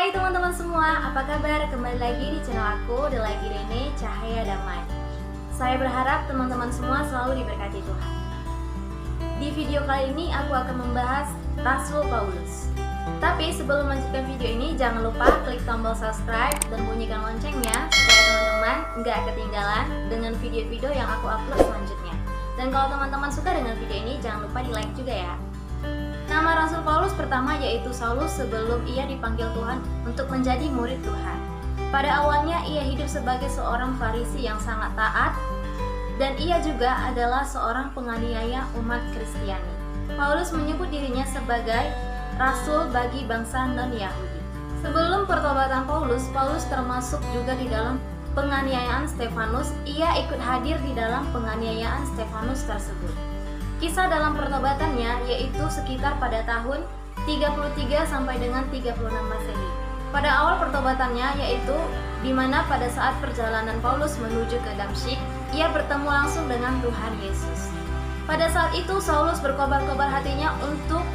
Hai teman-teman semua, apa kabar? Kembali lagi di channel aku, The Lagi Rene, Cahaya Damai. Saya berharap teman-teman semua selalu diberkati Tuhan. Di video kali ini aku akan membahas Rasul Paulus. Tapi sebelum melanjutkan video ini, jangan lupa klik tombol subscribe dan bunyikan loncengnya supaya teman-teman nggak ketinggalan dengan video-video yang aku upload selanjutnya. Dan kalau teman-teman suka dengan video ini, jangan lupa di like juga ya. Nama Rasul Paulus pertama yaitu Saulus sebelum ia dipanggil Tuhan untuk menjadi murid Tuhan. Pada awalnya ia hidup sebagai seorang Farisi yang sangat taat, dan ia juga adalah seorang penganiaya umat Kristiani. Paulus menyebut dirinya sebagai Rasul bagi bangsa non-Yahudi. Sebelum pertobatan Paulus termasuk juga di dalam penganiayaan Stefanus. Ia ikut hadir di dalam penganiayaan Stefanus tersebut. Kisah dalam pertobatannya yaitu sekitar pada tahun 33 sampai dengan 36 Masehi. Pada awal pertobatannya yaitu di mana pada saat perjalanan Paulus menuju ke Damsyik, ia bertemu langsung dengan Tuhan Yesus. Pada saat itu Saulus berkobar-kobar hatinya untuk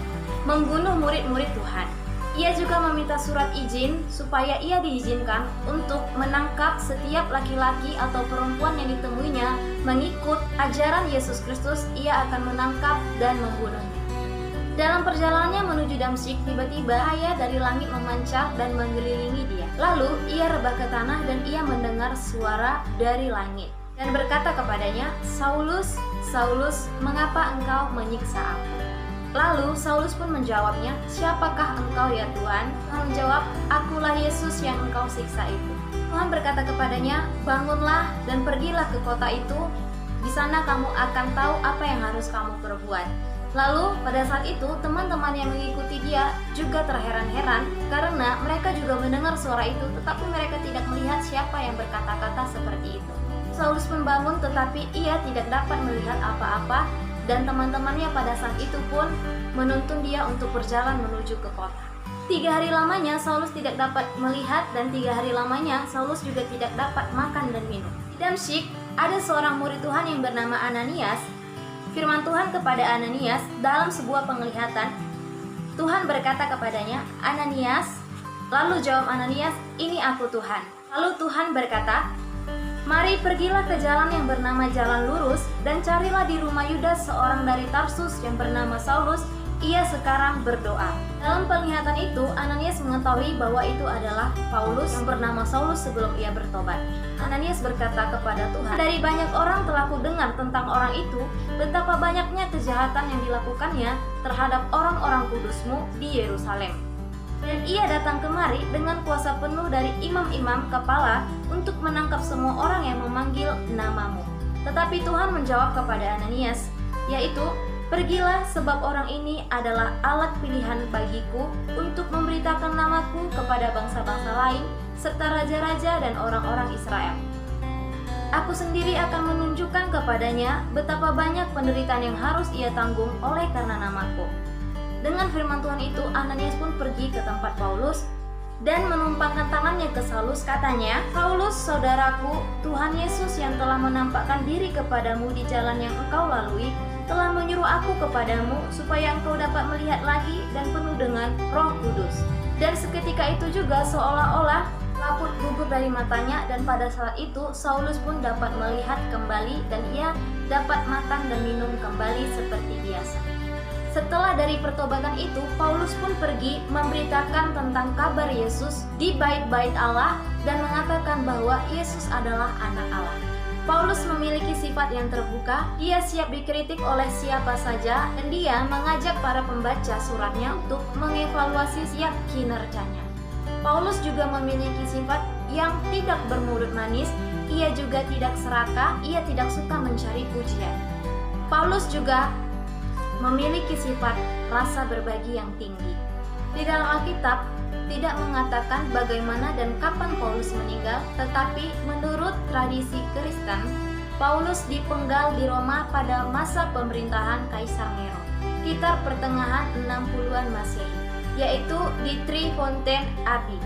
membunuh murid-murid Tuhan. Ia juga meminta surat izin supaya ia diizinkan untuk menangkap setiap laki-laki atau perempuan yang ditemuinya mengikut ajaran Yesus Kristus. Ia akan menangkap dan membunuhnya. Dalam perjalanannya menuju Damsyik, tiba-tiba cahaya dari langit memancar dan mengelilingi dia. Lalu ia rebah ke tanah dan ia mendengar suara dari langit dan berkata kepadanya, "Saulus, Saulus, mengapa engkau menyiksa aku?" Lalu Saulus pun menjawabnya, "Siapakah engkau ya Tuhan?" Tuhan menjawab, "Akulah Yesus yang engkau siksa itu." Tuhan berkata kepadanya, "Bangunlah dan pergilah ke kota itu. Di sana kamu akan tahu apa yang harus kamu perbuat." Lalu pada saat itu teman-teman yang mengikuti dia juga terheran-heran karena mereka juga mendengar suara itu, tetapi mereka tidak melihat siapa yang berkata-kata seperti itu. Saulus pun bangun tetapi ia tidak dapat melihat apa-apa, dan teman-temannya pada saat itu pun menuntun dia untuk berjalan menuju ke kota. 3 hari lamanya Saulus tidak dapat melihat, dan 3 hari lamanya Saulus juga tidak dapat makan dan minum. Di Damsyik ada seorang murid Tuhan yang bernama Ananias. Firman Tuhan kepada Ananias dalam sebuah penglihatan. Tuhan berkata kepadanya, "Ananias." Lalu jawab Ananias, "Ini aku Tuhan." Lalu Tuhan berkata, "Mari pergilah ke jalan yang bernama Jalan Lurus dan carilah di rumah Yudas seorang dari Tarsus yang bernama Saulus. Ia sekarang berdoa." Dalam penglihatan itu Ananias mengetahui bahwa itu adalah Paulus yang bernama Saulus sebelum ia bertobat. Ananias berkata kepada Tuhan, "Dari banyak orang telah kudengar tentang orang itu, betapa banyaknya kejahatan yang dilakukannya terhadap orang-orang kudus-Mu di Yerusalem. Dan ia datang kemari dengan kuasa penuh dari imam-imam kepala untuk menangkap semua orang yang memanggil nama-Mu." Tetapi Tuhan menjawab kepada Ananias, yaitu, "Pergilah, sebab orang ini adalah alat pilihan bagiku untuk memberitakan namaku kepada bangsa-bangsa lain, serta raja-raja dan orang-orang Israel. Aku sendiri akan menunjukkan kepadanya betapa banyak penderitaan yang harus ia tanggung oleh karena namaku." Dengan firman Tuhan itu, Ananias pun pergi ke tempat Paulus dan menumpangkan tangannya ke Saulus. Katanya, "Saulus, saudaraku, Tuhan Yesus yang telah menampakkan diri kepadamu di jalan yang engkau lalui, telah menyuruh aku kepadamu supaya engkau dapat melihat lagi dan penuh dengan Roh Kudus." Dan seketika itu juga seolah-olah laput gugur dari matanya, dan pada saat itu Saulus pun dapat melihat kembali dan ia dapat makan dan minum kembali seperti biasa. Setelah dari pertobatan itu, Paulus pun pergi memberitakan tentang kabar Yesus di bait-bait Allah dan mengatakan bahwa Yesus adalah anak Allah. Paulus memiliki sifat yang terbuka, dia siap dikritik oleh siapa saja, dan dia mengajak para pembaca suratnya untuk mengevaluasi setiap kinerjanya. Paulus juga memiliki sifat yang tidak bermulut manis, ia juga tidak serakah, ia tidak suka mencari pujian. Paulus juga memiliki sifat rasa berbagi yang tinggi. Di dalam Alkitab tidak mengatakan bagaimana dan kapan Paulus meninggal, tetapi menurut tradisi Kristen, Paulus dipenggal di Roma pada masa pemerintahan Kaisar Nero, sekitar pertengahan 60-an Masehi, yaitu di Trifontaine Abbey.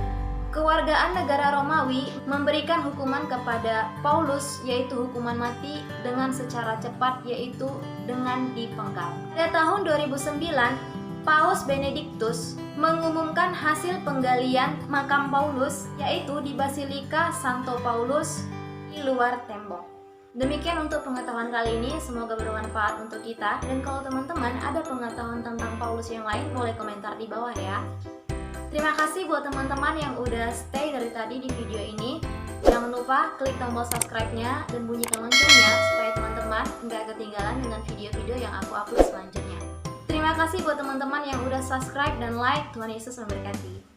Kewargaan negara Romawi memberikan hukuman kepada Paulus, yaitu hukuman mati dengan secara cepat, yaitu dengan dipenggal. Pada tahun 2009, Paus Benediktus mengumumkan hasil penggalian makam Paulus, yaitu di Basilika Santo Paulus di luar tembok. Demikian untuk pengetahuan kali ini, semoga bermanfaat untuk kita. Dan kalau teman-teman ada pengetahuan tentang Paulus yang lain, boleh komentar di bawah ya. Terima kasih buat teman-teman yang udah stay dari tadi di video ini. Jangan lupa klik tombol subscribe-nya dan bunyikan loncengnya supaya teman-teman nggak ketinggalan dengan video-video yang aku upload selanjutnya. Terima kasih buat teman-teman yang udah subscribe dan like. Tuhan Yesus memberkati.